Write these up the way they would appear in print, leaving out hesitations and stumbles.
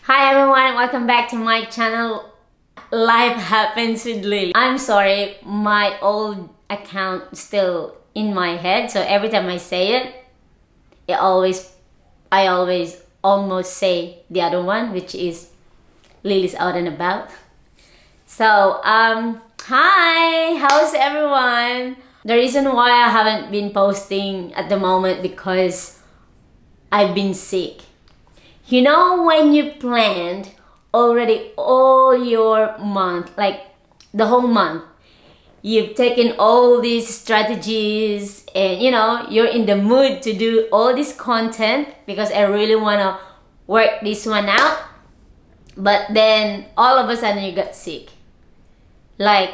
Hi everyone, welcome back to my channel. Life happens with Lily. I'm sorry, my old account is still in my head, so every time I say it, I always almost say the other one, which is Lily's out and about. So, hi, how's everyone? The reason why I haven't been posting at the moment because I've been sick. You know, when you planned already all your month, like the whole month, you've taken all these strategies and you're in the mood to do all this content because I really want to work this one out. But then all of a sudden you got sick. Like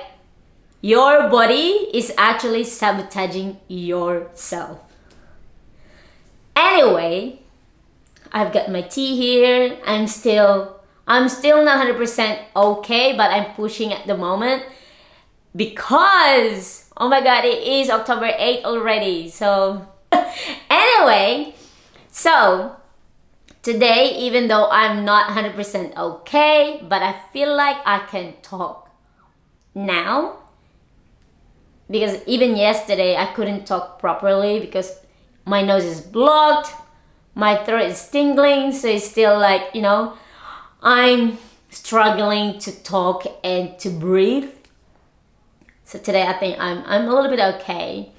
your body is actually sabotaging yourself. Anyway, I've got my tea here. I'm still not 100% okay, but I'm pushing at the moment because, oh my god, it is October 8th already. So anyway, so today, even though I'm not 100% okay, but I feel like I can talk now because even yesterday I couldn't talk properly because my nose is blocked. My throat is tingling, so it's still like, I'm struggling to talk and to breathe. So today I think I'm a little bit okay.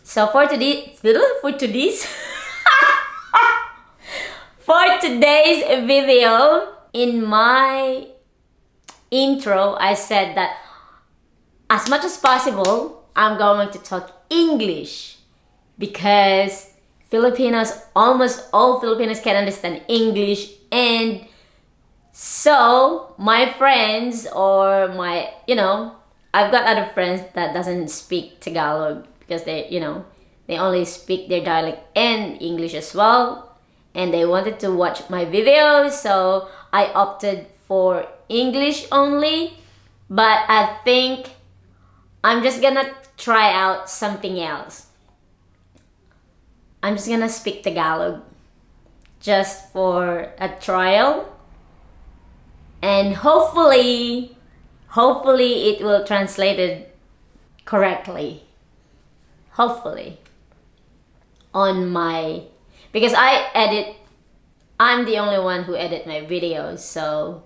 So for today's video, in my intro, I said that as much as possible, I'm going to talk English because almost all Filipinos can understand English, and so my friends or I've got other friends that doesn't speak Tagalog because they only speak their dialect and English as well, and they wanted to watch my videos, so I opted for English only, but I think I'm just gonna try out something else. I'm just gonna speak Tagalog just for a trial, and hopefully it will translate it correctly. Hopefully because I'm the only one who edit my videos, so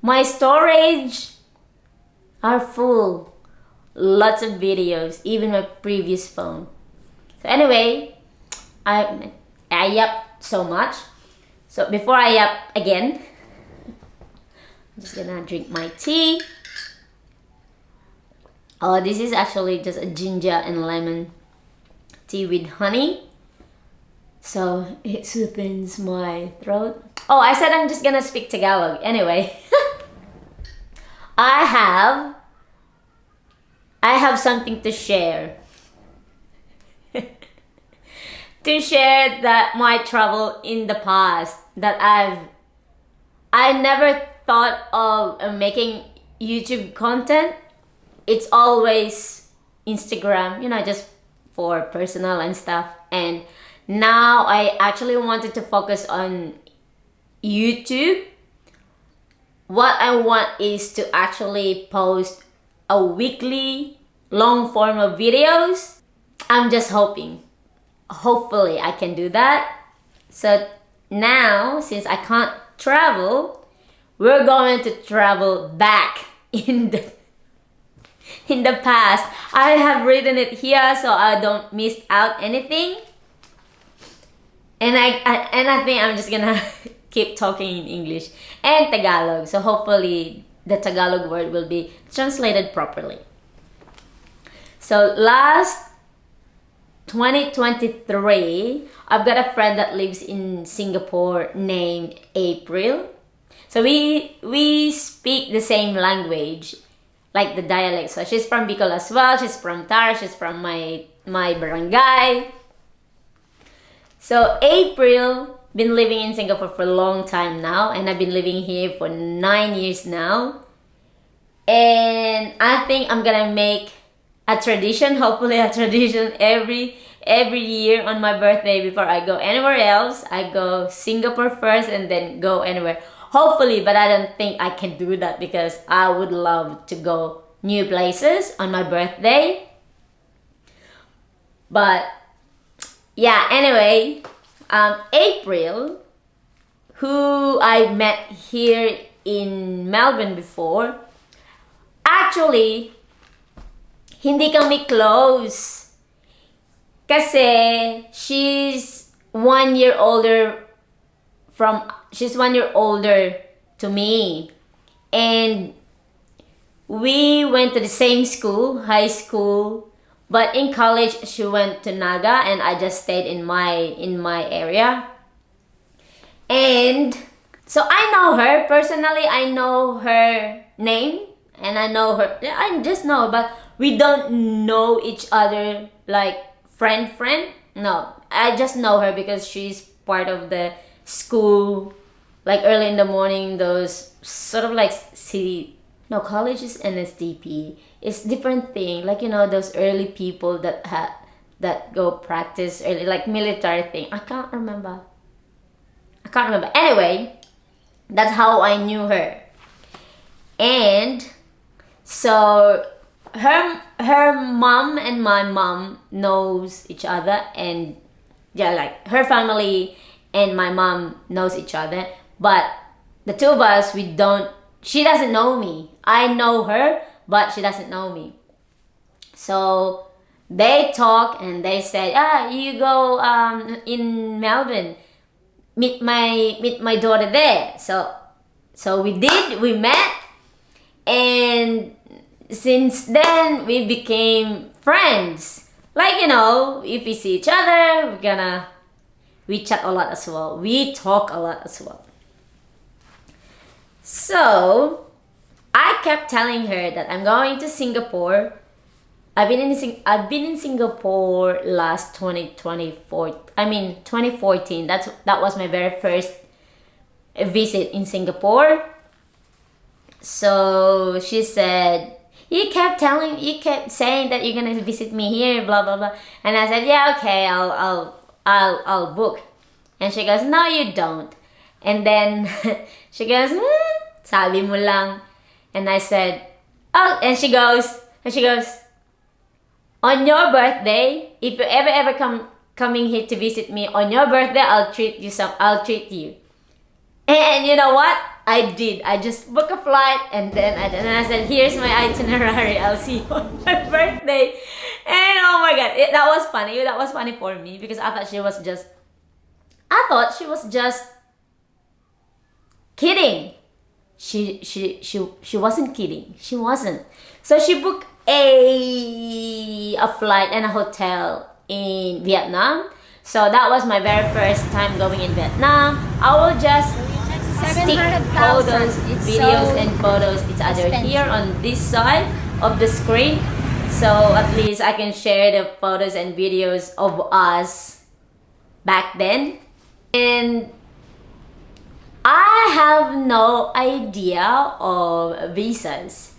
my storage are full, lots of videos, even my previous phone. So anyway, I yapped so much. So before I yap again, I'm just gonna drink my tea. Oh, this is actually just a ginger and lemon tea with honey. So it soothes my throat. Oh, I said I'm just gonna speak Tagalog. Anyway, I have something to share. To share that my trouble in the past that I never thought of making YouTube content. It's always Instagram, just for personal and stuff. And now I actually wanted to focus on YouTube. What I want is to actually post a weekly long form of videos. I'm just hopefully I can do that. So now, since I can't travel, we're going to travel back in the past. I have written it here so I don't miss out anything. And I think I'm just gonna keep talking in English and Tagalog. So hopefully the Tagalog word will be translated properly. So last 2023, I've got a friend that lives in Singapore named April. So we speak the same language, like the dialect. So she's from Bicol as well. She's from Tara. She's from my barangay. So April been living in Singapore for a long time now, and I've been living here for 9 years now. And I think I'm gonna make a tradition, hopefully a tradition, every every year on my birthday before I go anywhere else. I go Singapore first and then go anywhere. Hopefully, but I don't think I can do that because I would love to go new places on my birthday. But yeah, anyway, April, who I met here in Melbourne before, actually, hindi kami close. Kasi she's 1 year older to me. And we went to the same school, high school. But in college, she went to Naga, and I just stayed in my area. And so I know her personally. I know her name, and I know her. I just know, but we don't know each other like friend. No, I just know her because she's part of the school. Like early in the morning, those sort of like city. No, college is NSDP. It's different thing. Like, you know, those early people that go practice early, like military thing. I can't remember. Anyway, that's how I knew her. And so her mom and my mom knows each other, and yeah, like her family and my mom knows each other. But the two of us, she doesn't know me. I know her, but she doesn't know me. So they talk and they said, you go in Melbourne, meet my daughter there. So we met, and since then we became friends. Like, you know, if we see each other, we chat a lot as well. We talk a lot as well. So I kept telling her that I'm going to Singapore. I've been in Singapore last 2014. That was my very first visit in Singapore. So she said, you kept saying that you're gonna visit me here, blah blah blah. And I said, yeah, okay, I'll book. And she goes, no, you don't. And then she goes, sabi mo lang. And I said, oh, and she goes, on your birthday, if you ever coming here to visit me on your birthday, I'll treat you. And you know what? I did. I just booked a flight, and then I said, here's my itinerary. I'll see you on my birthday. And oh my god, that was funny. That was funny for me because I thought she was just kidding. She wasn't kidding. She wasn't. So she booked a flight and a hotel in Vietnam. So that was my very first time going in Vietnam. I will just stick all those videos and photos. It's either here on this side of the screen, so at least I can share the photos and videos of us back then. And I have no idea of visas.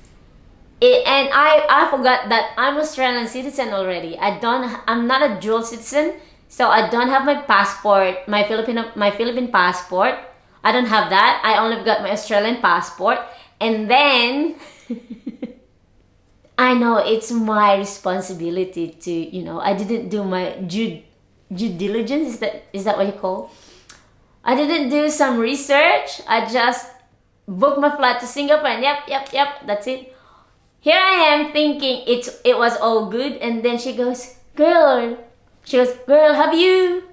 And I forgot that I'm Australian citizen already. I'm not a dual citizen, so I don't have my passport, my Philippine passport. I don't have that. I only got my Australian passport. And then I know it's my responsibility to, you know, I didn't do my due diligence. Is that what you call? I didn't do some research. I just booked my flight to Singapore and yep, that's it. Here I am thinking it was all good, and then she goes, girl, have you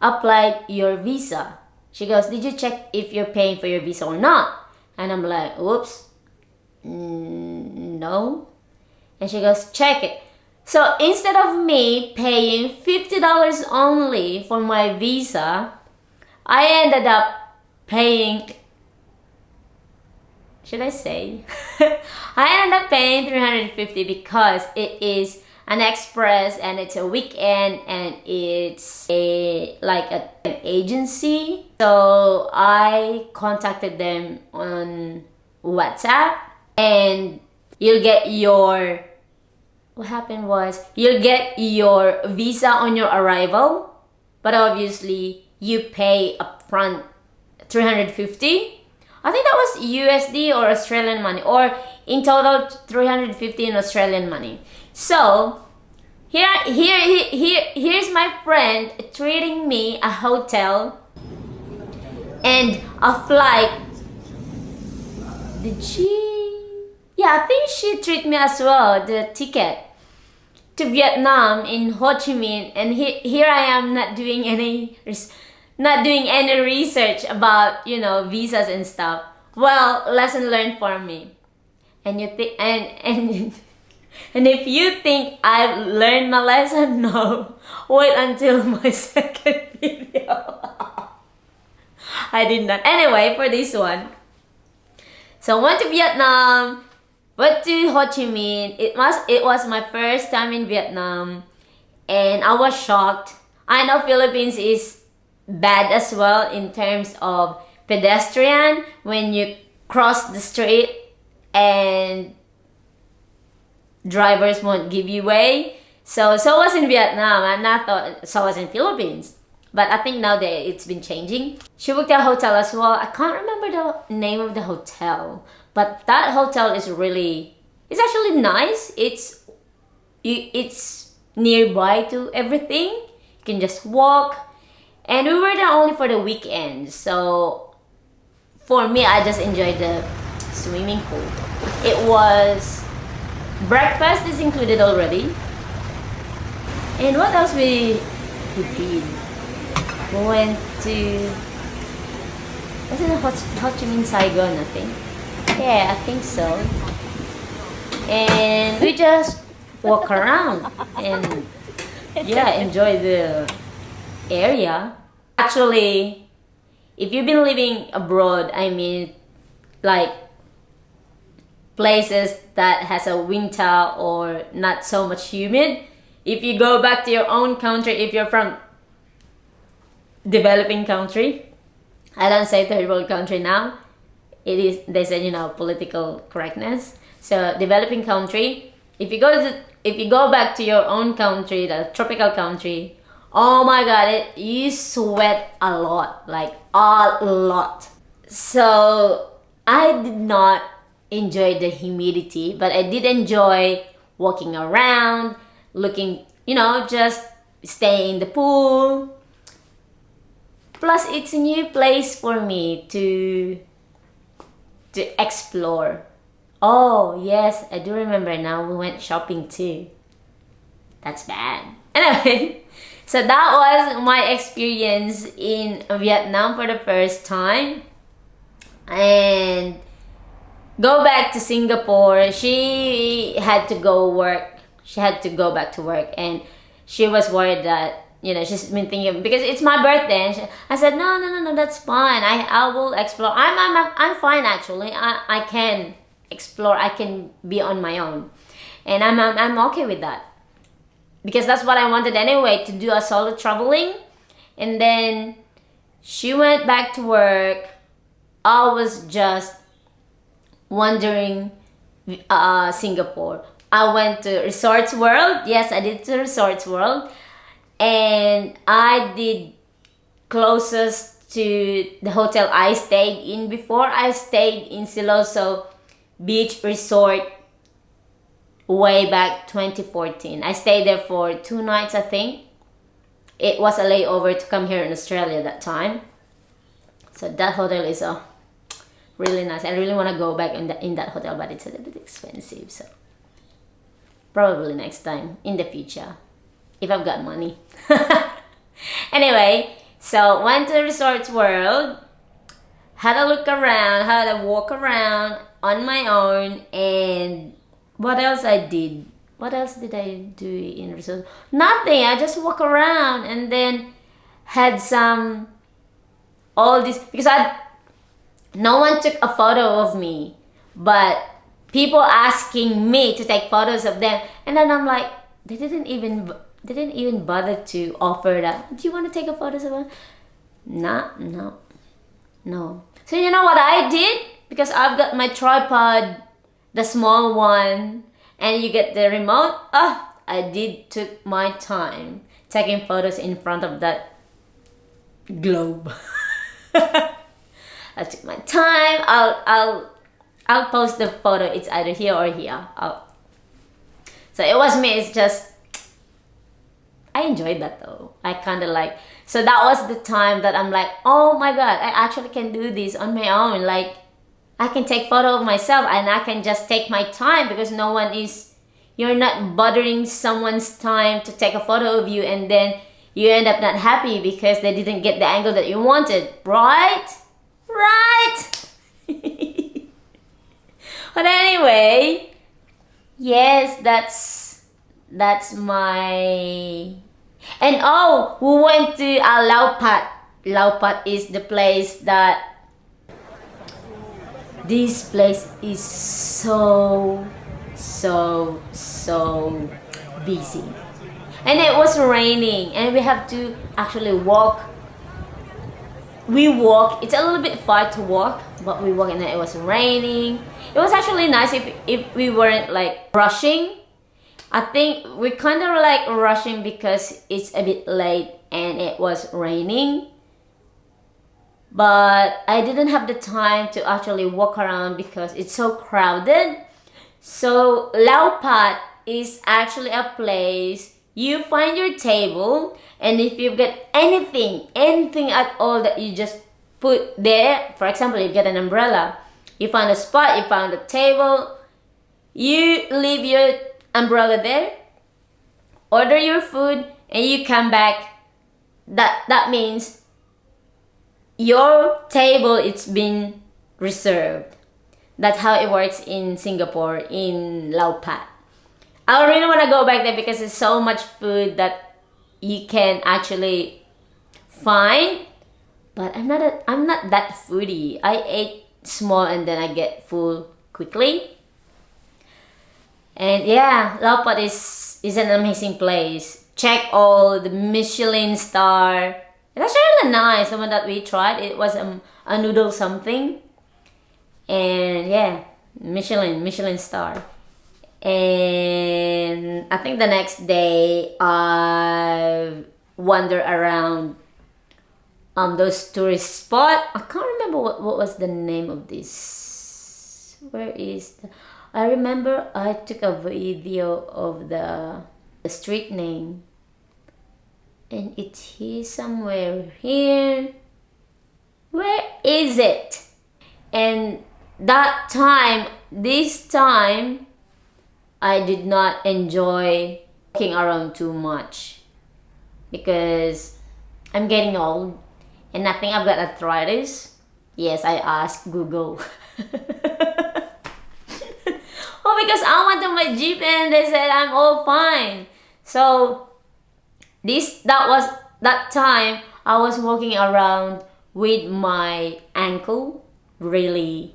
applied your visa? She goes, did you check if you're paying for your visa or not? And I'm like, oops, no. And she goes, check it. So instead of me paying $50 only for my visa, I ended up paying, should I say? I ended up paying $350 because it is an express and it's a weekend and it's an agency. So I contacted them on WhatsApp, and you'll get your what happened was you'll get your visa on your arrival, but obviously you pay upfront 350. I think that was USD or Australian money, or in total 350 in Australian money. So here's my friend treating me a hotel and a flight. Did she? Yeah, I think she treated me as well, the ticket to Vietnam in Ho Chi Minh, and here I am not doing any research about, you know, visas and stuff. Well, lesson learned for me. And you think and and if you think I've learned my lesson, no. Wait until my second video. I did not. Anyway, for this one. So went to Vietnam, went to Ho Chi Minh. It was my first time in Vietnam, and I was shocked. I know Philippines is bad as well in terms of pedestrian when you cross the street and drivers won't give you way. So was in Vietnam, and I thought so was in Philippines. But I think now that it's been changing. She booked a hotel as well. I can't remember the name of the hotel, but that hotel is it's actually nice. It's nearby to everything. You can just walk. And we were there only for the weekend. So for me, I just enjoyed the swimming pool. It was, breakfast is included already. And what else we did? We went to, was it Ho Chi Minh, Saigon, I think? Yeah, I think so. And we just walk around and yeah, enjoy the area. Actually, if you've been living abroad, I mean, like places that has a winter or not so much humid, if you go back to your own country, if you're from developing country, I don't say third world country now, it is, they say, you know, political correctness. So developing country, if you go back to your own country, the tropical country, oh my god, you sweat a lot, like a lot. So I did not enjoy the humidity, but I did enjoy walking around, looking, you know, just stay in the pool. Plus, it's a new place for me to explore. Oh, yes, I do remember now. We went shopping too. That's bad. Anyway, so that was my experience in Vietnam for the first time. And go back to Singapore. She had to go work. She had to go back to work, and she was worried that, you know, she's been thinking, because it's my birthday, and I said no, that's fine. I will explore. I'm fine actually. I can explore. I can be on my own, and I'm okay with that, because that's what I wanted anyway, to do a solo traveling. And then she went back to work. I was just wandering Singapore. I went to Resorts World. Yes, I did to Resorts World. And I did closest to the hotel I stayed in before. I stayed in Siloso Beach Resort way back 2014. I stayed there for 2 nights, I think. It was a layover to come here in Australia that time. So that hotel is really nice. I really want to go back in that hotel, but it's a little bit expensive. So probably next time in the future, if I've got money. Anyway, so went to Resorts World, had a look around, had a walk around on my own. And what else I did? What else did I do in Resorts? Nothing. I just walk around, and then had some all this, because no one took a photo of me, but people asking me to take photos of them. And then I'm like, they didn't even bother to offer that. Do you want to take a photo of them? No. So you know what I did? Because I've got my tripod, the small one, and you get the remote. I did took my time taking photos in front of that globe. I took my time. I'll post the photo. It's either here or here. So it was me. It's just I enjoyed that though. I kind of like. So that was the time that I'm like, oh my god, I actually can do this on my own. Like I can take photo of myself and I can just take my time because no one is. You're not bothering someone's time to take a photo of you, and then you end up not happy because they didn't get the angle that you wanted, right? Right? But anyway, yes, that's my. And oh, we went to Laupat. Laupat is the place that. This place is so busy, and it was raining, and we have to actually walk. We walk. It's a little bit far to walk, but we walk, and then it was raining. It was actually nice if we weren't like rushing. I think we kind of like rushing because it's a bit late and it was raining. But I didn't have the time to actually walk around because it's so crowded. So Laupat is actually a place you find your table, and if you've got anything at all that you just put there, for example, you get an umbrella, you find a spot, you found a table, you leave your umbrella there, order your food, and you come back. That means your table, it's been reserved. That's how it works in Singapore, in Laupat. I really want to go back there because there's so much food that you can actually find. But I'm not that foodie. I ate small and then I get full quickly. And yeah, Laupat is an amazing place. Check all the Michelin star. It's actually really nice. The one that we tried, it was a noodle something. And yeah, Michelin star. And I think the next day I wander around those tourist spot. I can't remember what was the name of this. Where is the, I remember I took a video of the street name, and it's here somewhere here. Where is it? And this time, I did not enjoy walking around too much because I'm getting old and I think I've got arthritis. Yes, I asked Google. Oh, because I went to my Jeep and they said I'm all fine. So that time I was walking around with my ankle really.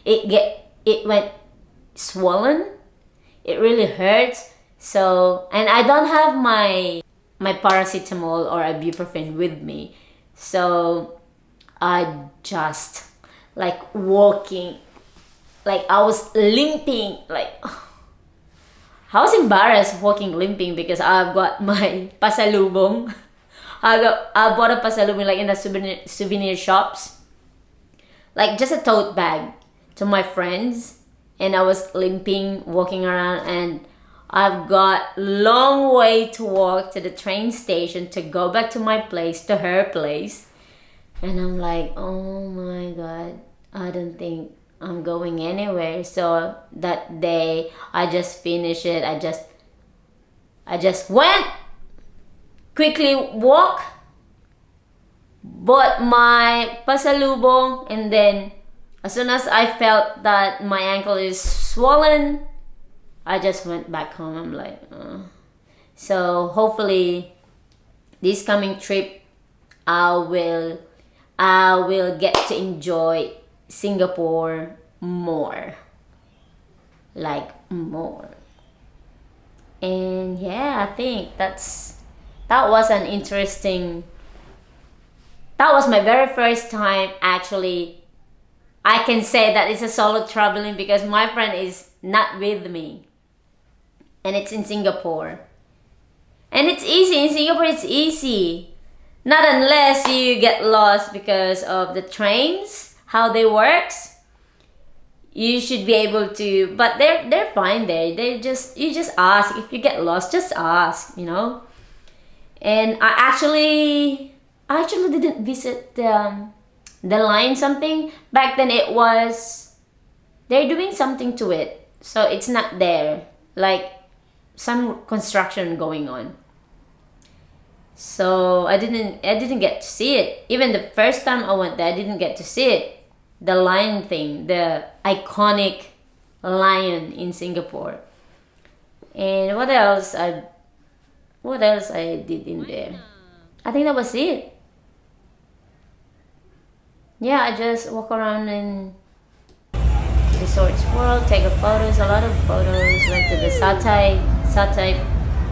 It went swollen. It really hurts. So, and I don't have my paracetamol or ibuprofen with me. So I just like walking, like I was limping, like I was embarrassed walking limping because I've got my pasalubong. I bought a pasalubong like in the souvenir shops, like just a tote bag to my friends, and I was limping walking around, and I've got long way to walk to the train station to go back to my place, to her place, and I'm like, oh my god, I don't think I'm going anywhere. So that day I just finished it. I just went quickly walk, bought my pasalubong, and then as soon as I felt that my ankle is swollen, I just went back home. I'm like, So hopefully this coming trip I will get to enjoy Singapore more. Like more. And yeah, I think that was an interesting, that was my very first time actually. I can say that it's a solo traveling because my friend is not with me. and it's in Singapore. And it's easy. In Singapore, it's easy. Not unless you get lost because of the trains, how they works. You should be able to, but they're fine there. You just ask. If you get lost, just ask, you know. And I actually didn't visit the line something. Back then it was, they're doing something to it. So it's not there. Like some construction going on. So I didn't get to see it. Even the first time I went there, I didn't get to see it. The lion thing, the iconic lion in Singapore. And what else I did in there? I think that was it. Yeah, I just walk around in Resorts World, take a photos, a lot of photos. Went to the Satay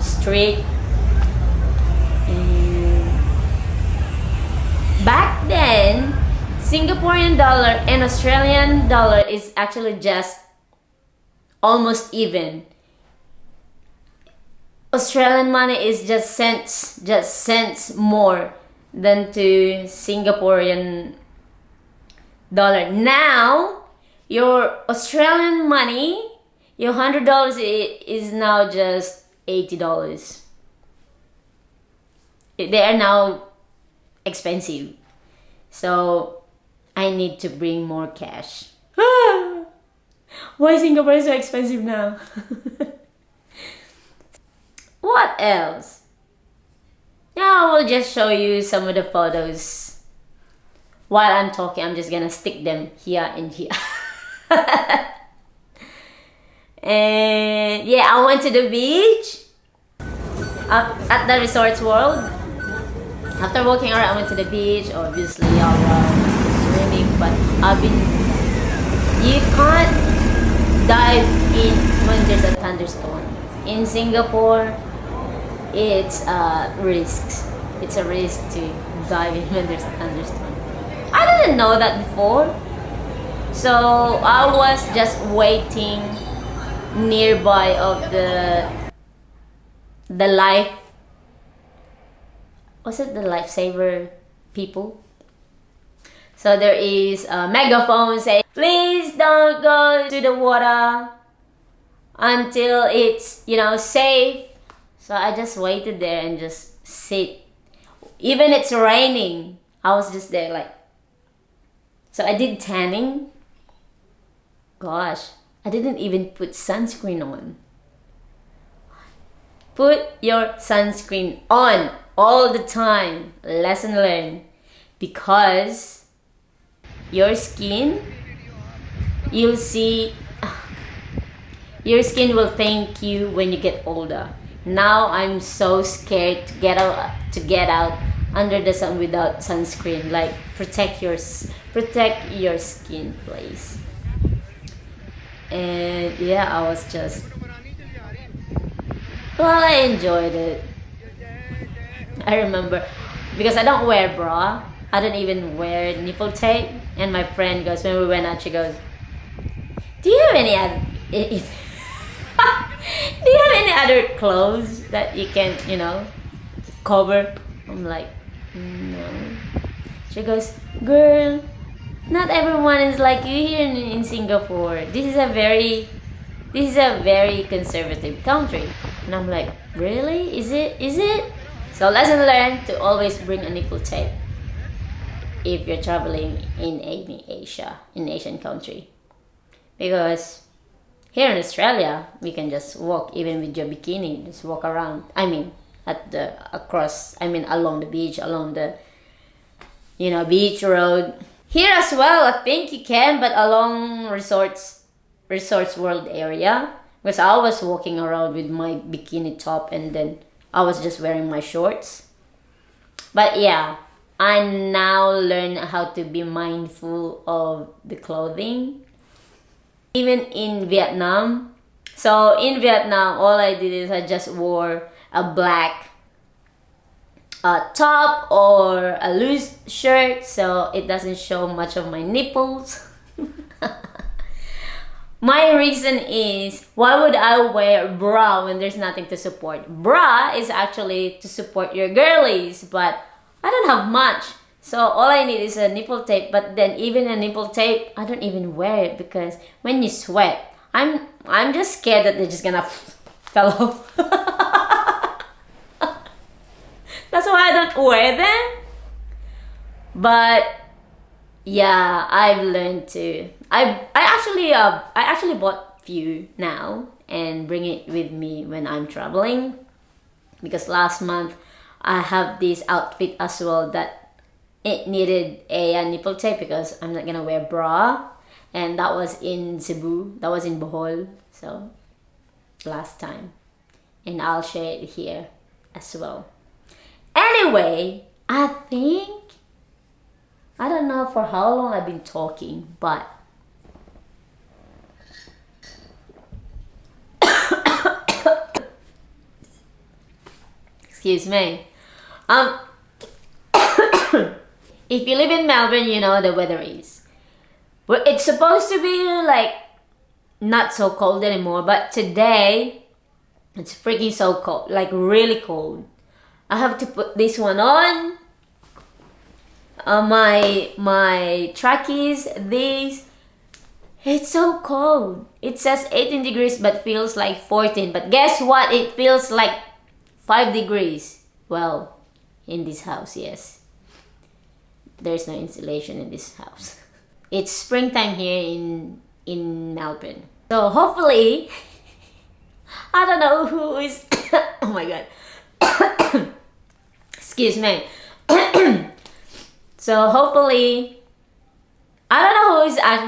Street. And back then, Singaporean dollar and Australian dollar is actually just almost even. Australian money is just cents more than to Singaporean dollar. Now, your Australian money, your $100 is now just $80. They are now expensive. So I need to bring more cash. Why Singapore is so expensive now? What else? Yeah, I will just show you some of the photos. While I'm talking, I'm just gonna stick them here and here. And yeah, I went to the beach at the Resorts World. After walking around, I went to the beach. Obviously, I was swimming, but you can't dive in when there's a thunderstorm. In Singapore, it's a risk. It's a risk to dive in when there's a thunderstorm. I didn't know that before. So I was just waiting nearby of the life, was it the lifesaver people? So there is a megaphone saying, please don't go to the water until it's, safe. So I just waited there and just sit. Even it's raining, I was just there like. So I did tanning. Gosh, I didn't even put sunscreen on. Put your sunscreen on all the time. Lesson learned. Because your skin, you'll see, your skin will thank you when you get older. Now I'm so scared to get out under the sun without sunscreen. Like protect your skin, please. And yeah, I was just, well, I enjoyed it. I remember, because I don't wear bra, I don't even wear nipple tape. And my friend goes, when we went out, she goes, do you have any other do you have any other clothes that you can, cover? I'm like, no. She goes, girl, not everyone is like you here in Singapore. This is a very conservative country. And I'm like, really? Is it? So lesson learned to always bring a nipple tape if you're traveling in Asian country. Because here in Australia, we can just walk even with your bikini, just walk around. along the beach, along the, beach road. Here as well, I think you can, but along Resorts World area. Because I was walking around with my bikini top and then I was just wearing my shorts. But yeah, I now learn how to be mindful of the clothing. Even in Vietnam. So in Vietnam, all I did is I just wore a black top or a loose shirt so it doesn't show much of my nipples. My reason is, why would I wear bra when there's nothing to support? Bra is actually to support your girlies, but I don't have much. So all I need is a nipple tape, but then even a nipple tape, I don't even wear it because when you sweat, I'm just scared that they're just gonna fell off. That's why I don't wear them. But yeah, I've learned to. I actually bought few now and bring it with me when I'm traveling, because last month I have this outfit as well that it needed a nipple tape because I'm not gonna wear bra, and that was in Cebu. That was in Bohol. So last time, and I'll share it here as well. Anyway, I don't know for how long I've been talking, but excuse me. If you live in Melbourne, you know the weather is. Well, it's supposed to be like not so cold anymore, but today it's freaking so cold, like really cold. I have to put this one on. My trackies, these. It's so cold. It says 18 degrees but feels like 14. But guess what? It feels like 5 degrees. Well, in this house, yes. There's no insulation in this house. It's springtime here in Melbourne. So hopefully, I don't know who is. Oh my god. Excuse me. So hopefully, I don't know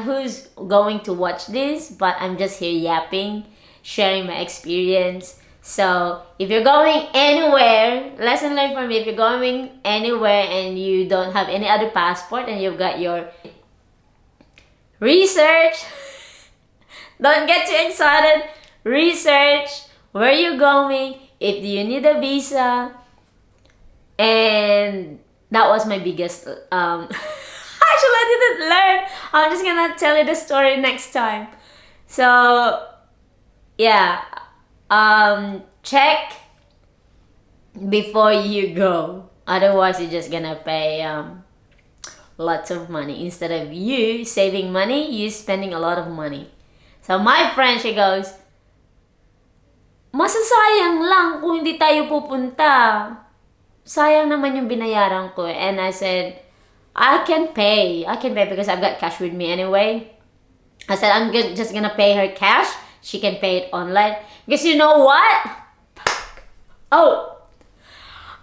who's going to watch this, but I'm just here yapping, sharing my experience. So if you're going anywhere, lesson learned from me, if you're going anywhere and you don't have any other passport and you've got your research, don't get too excited. Research where you're going, if you need a visa. And that was my biggest actually I didn't learn. I'm just gonna tell you the story next time. So yeah, check before you go, otherwise you're just gonna pay lots of money. Instead of you saving money, you spending a lot of money. So my friend, she goes, masasayang lang kung hindi tayo pupunta. Sayang naman yung binayaran ko. And I said, I can pay because I've got cash with me anyway. I said, I'm just gonna pay her cash. She can pay it online. Because you know what? Oh,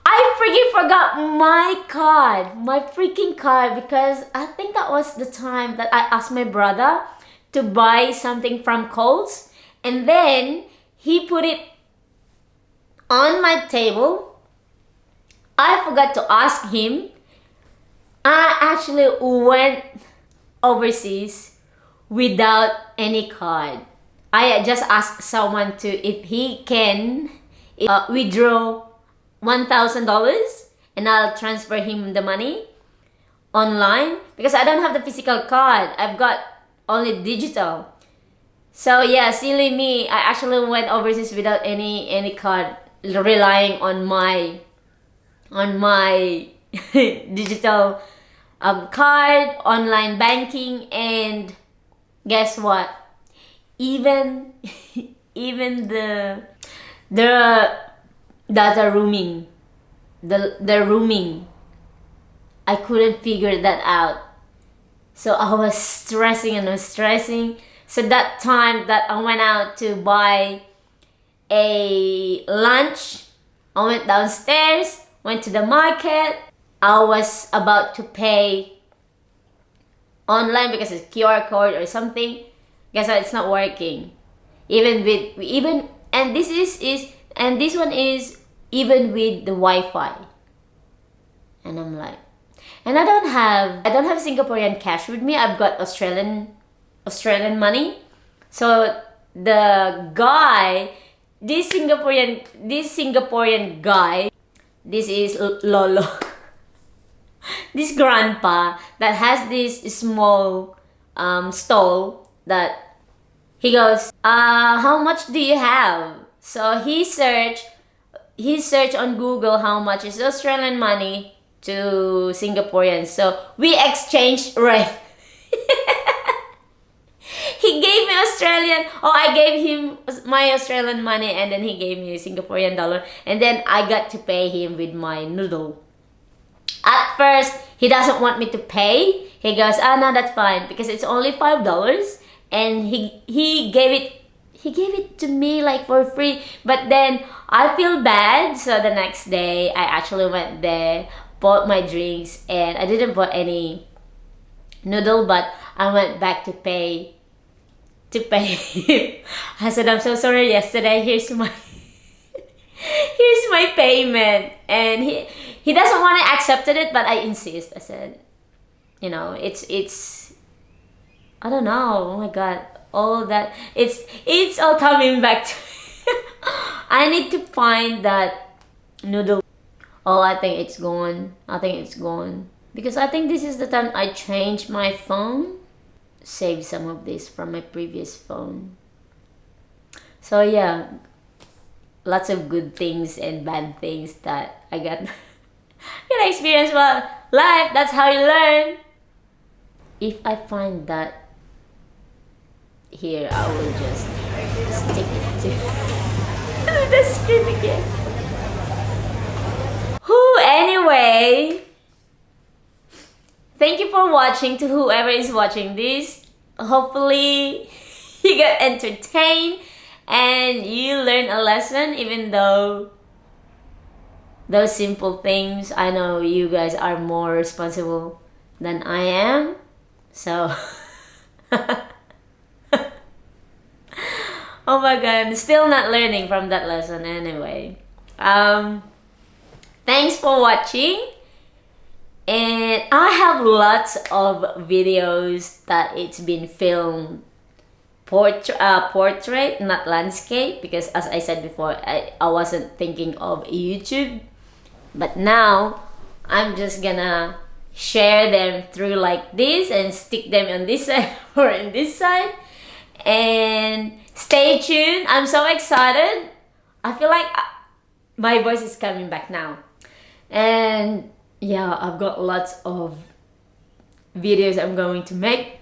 I freaking forgot my freaking card, because I think that was the time that I asked my brother to buy something from Coles, and then he put it on my table. I forgot to ask him. I actually went overseas without any card. I just asked someone to, if he can withdraw $1,000 and I'll transfer him the money online, because I don't have the physical card. I've got only digital. So yeah, silly me. I actually went overseas without any card, relying on my digital card, online banking, and guess what? Even the data roaming, the roaming, I couldn't figure that out. So I was stressing and stressing. So that time that I went out to buy a lunch, I went downstairs, went to the market. I was about to pay online because it's QR code or something. Guess what? It's not working. And this one is even with the Wi-Fi. And I'm like, and I don't have Singaporean cash with me. I've got Australian money. So the guy, this Singaporean guy, this is Lolo. This grandpa that has this small stall that He goes, how much do you have? So he searched on Google how much is Australian money to Singaporean. So we exchanged rate. He gave me Australian, I gave him my Australian money, and then he gave me Singaporean dollar, and then I got to pay him with my noodle. At first, he doesn't want me to pay. He goes, no, that's fine, because it's only $5, and he gave it to me like for free. But then I feel bad, so the next day I actually went there, bought my drinks, and I didn't buy any noodle, but I went back to pay him. I said, I'm so sorry, yesterday, here's my payment. And he doesn't want to accept it, but I insist. I said, it's I don't know, oh my god, all that, it's all coming back to I need to find that noodle. I think it's gone. Because I think this is the time I changed my phone. Save some of this from my previous phone. So yeah, lots of good things and bad things that I got experience. Well, life, that's how you learn. If I find that here, I will just stick it to the screen again. Anyway, thank you for watching, to whoever is watching this. Hopefully you got entertained and you learned a lesson, even though those simple things, I know you guys are more responsible than I am. So oh my god, I'm still not learning from that lesson anyway. Thanks for watching. And I have lots of videos that it's been filmed portrait, not landscape, because as I said before, I wasn't thinking of YouTube. But now I'm just gonna share them through like this and stick them on this side or on this side. And stay tuned. I'm so excited. I feel like my voice is coming back now. And yeah, I've got lots of videos I'm going to make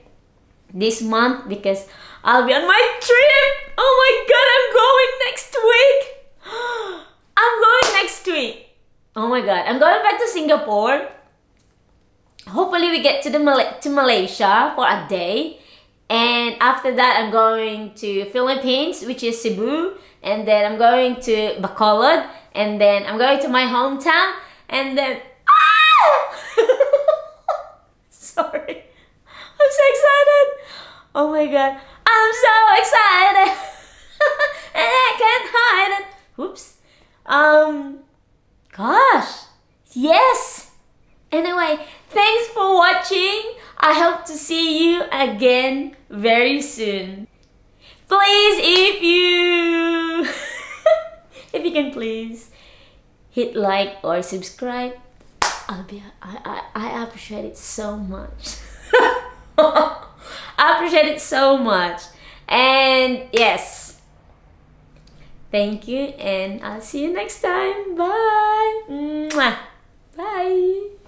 this month because I'll be on my trip. Oh my god, I'm going next week. I'm going next week. Oh my god, I'm going back to Singapore. Hopefully we get to Malaysia for a day. And after that, I'm going to Philippines, which is Cebu. And then I'm going to Bacolod. And then I'm going to my hometown. And then sorry, I'm so excited. Oh my god, I'm so excited. And I can't hide it. Whoops. Gosh, yes. Anyway, thanks for watching. I hope to see you again very soon. Please, if you if you can please hit like or subscribe. I appreciate it so much. I appreciate it so much. And yes, thank you, and I'll see you next time. Bye. Mwah. Bye.